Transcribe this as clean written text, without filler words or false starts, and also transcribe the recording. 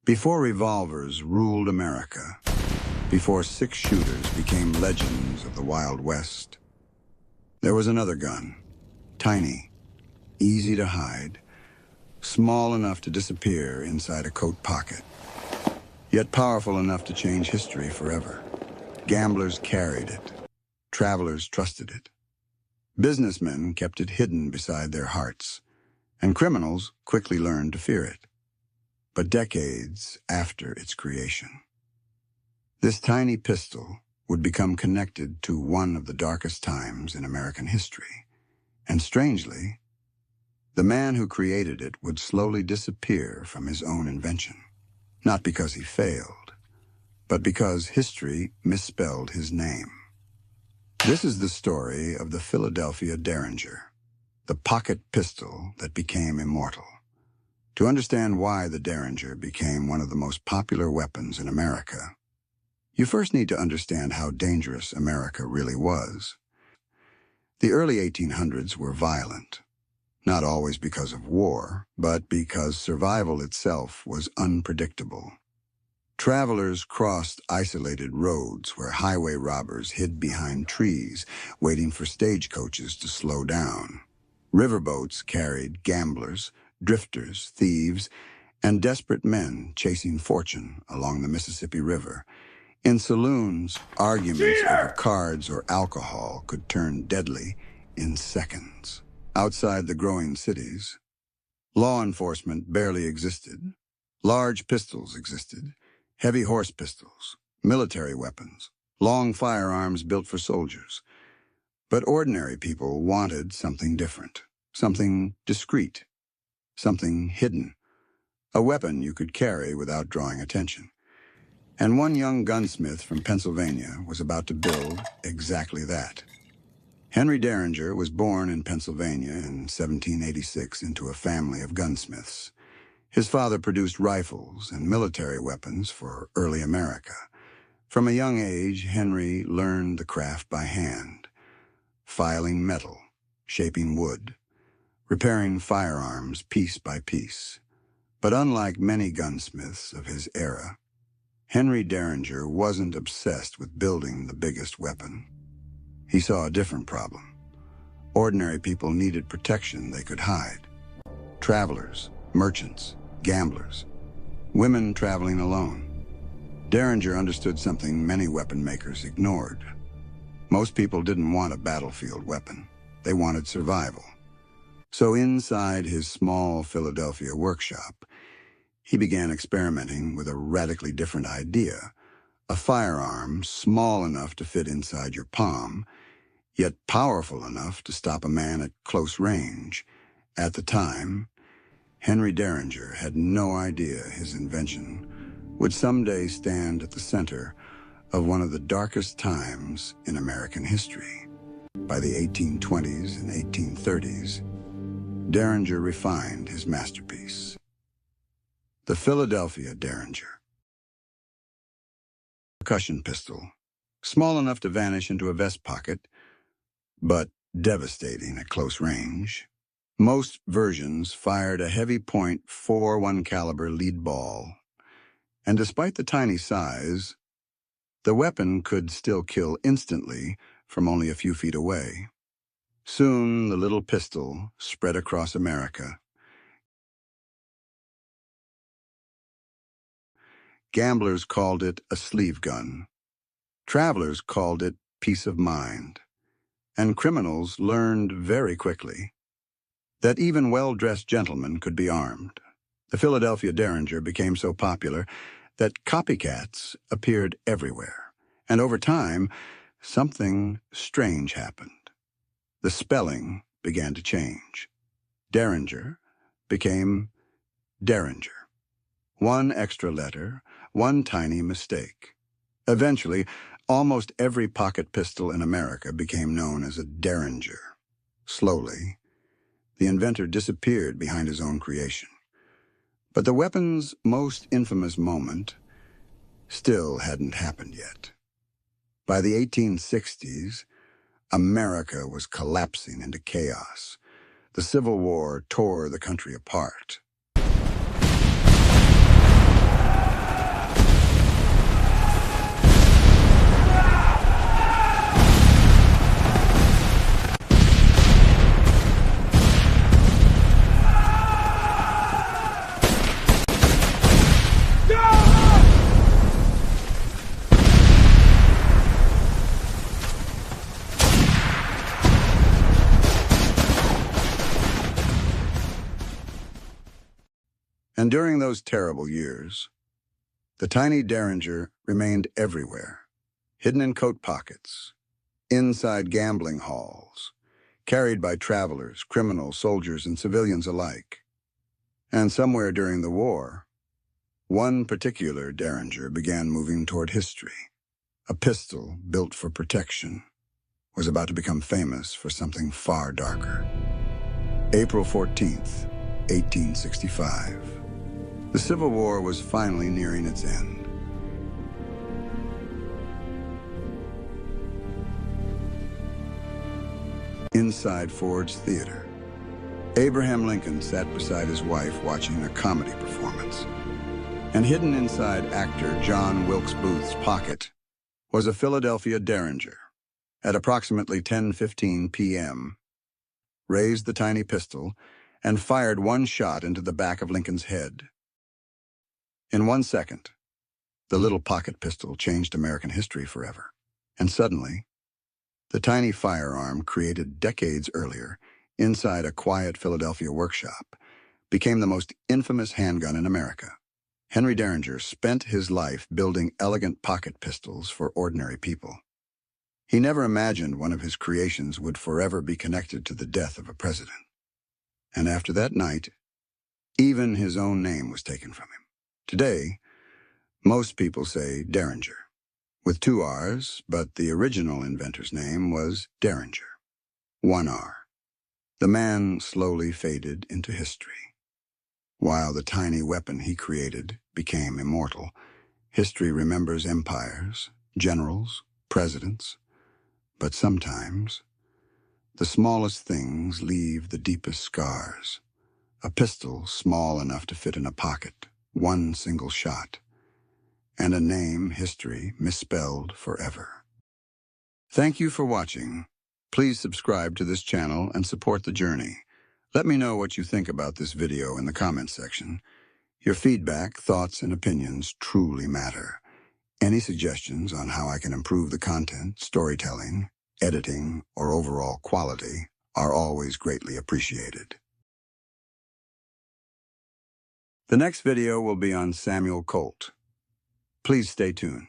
Before revolvers ruled America, before six-shooters became legends of the Wild West, there was another gun, tiny, easy to hide, small enough to disappear inside a coat pocket, yet powerful enough to change history forever. Gamblers carried it. Travelers trusted it. Businessmen kept it hidden beside their hearts, and criminals quickly learned to fear it. But decades after its creation, this tiny pistol would become connected to one of the darkest times in American history. And strangely, the man who created it would slowly disappear from his own invention. Not because he failed, but because history misspelled his name. This is the story of the Philadelphia Deringer, the pocket pistol that became immortal. To understand why the Derringer became one of the most popular weapons in America, you first need to understand how dangerous America really was. The early 1800s were violent, not always because of war, but because survival itself was unpredictable. Travelers crossed isolated roads where highway robbers hid behind trees, waiting for stagecoaches to slow down. Riverboats carried gamblers, drifters, thieves, and desperate men chasing fortune along the Mississippi River. In saloons, arguments over cards or alcohol could turn deadly in seconds. Outside the growing cities, law enforcement barely existed. Large pistols existed, heavy horse pistols, military weapons, long firearms built for soldiers. But ordinary people wanted something different, something discreet, something hidden, a weapon you could carry without drawing attention. And one young gunsmith from Pennsylvania was about to build exactly that. Henry Deringer was born in Pennsylvania in 1786 into a family of gunsmiths. His father produced rifles and military weapons for early America. From a young age, Henry learned the craft by hand, filing metal, shaping wood, repairing firearms piece by piece. But unlike many gunsmiths of his era, Henry Deringer wasn't obsessed with building the biggest weapon. He saw a different problem. Ordinary people needed protection they could hide. Travelers, merchants, gamblers, women traveling alone. Derringer understood something many weapon makers ignored. Most people didn't want a battlefield weapon. They wanted survival. So inside his small Philadelphia workshop, he began experimenting with a radically different idea. A firearm small enough to fit inside your palm, yet powerful enough to stop a man at close range. At the time, Henry Deringer had no idea his invention would someday stand at the center of one of the darkest times in American history. By the 1820s and 1830s, Deringer refined his masterpiece. The Philadelphia Deringer. Percussion pistol, small enough to vanish into a vest pocket, but devastating at close range. Most versions fired a heavy .41 caliber lead ball, and despite the tiny size, the weapon could still kill instantly from only a few feet away. Soon, the little pistol spread across America. Gamblers called it a sleeve gun. Travelers called it peace of mind. And criminals learned very quickly that even well-dressed gentlemen could be armed. The Philadelphia Deringer became so popular that copycats appeared everywhere. And over time, something strange happened. The spelling began to change. Derringer became Derringer. One extra letter, one tiny mistake. Eventually, almost every pocket pistol in America became known as a Derringer. Slowly, the inventor disappeared behind his own creation. But the weapon's most infamous moment still hadn't happened yet. By the 1860s, America was collapsing into chaos. The Civil War tore the country apart. And during those terrible years, the tiny Derringer remained everywhere, hidden in coat pockets, inside gambling halls, carried by travelers, criminals, soldiers, and civilians alike. And somewhere during the war, one particular Derringer began moving toward history. A pistol built for protection was about to become famous for something far darker. April 14th, 1865. The Civil War was finally nearing its end. Inside Ford's Theater, Abraham Lincoln sat beside his wife watching a comedy performance. And hidden inside actor John Wilkes Booth's pocket was a Philadelphia Deringer. At approximately 10:15 p.m., raised the tiny pistol and fired one shot into the back of Lincoln's head. In 1 second, the little pocket pistol changed American history forever. And suddenly, the tiny firearm created decades earlier inside a quiet Philadelphia workshop became the most infamous handgun in America. Henry Deringer spent his life building elegant pocket pistols for ordinary people. He never imagined one of his creations would forever be connected to the death of a president. And after that night, even his own name was taken from him. Today, most people say Derringer, with 2 R's, but the original inventor's name was Derringer, 1 R. The man slowly faded into history. While the tiny weapon he created became immortal, history remembers empires, generals, presidents, but sometimes the smallest things leave the deepest scars. A pistol small enough to fit in a pocket, one single shot, and a name history misspelled forever. Thank you for watching. Please subscribe to this channel and support the journey. Let me know what you think about this video in the comments section. Your feedback, thoughts, and opinions truly matter. Any suggestions on how I can improve the content, storytelling, editing, or overall quality are always greatly appreciated. The next video will be on Samuel Colt. Please stay tuned.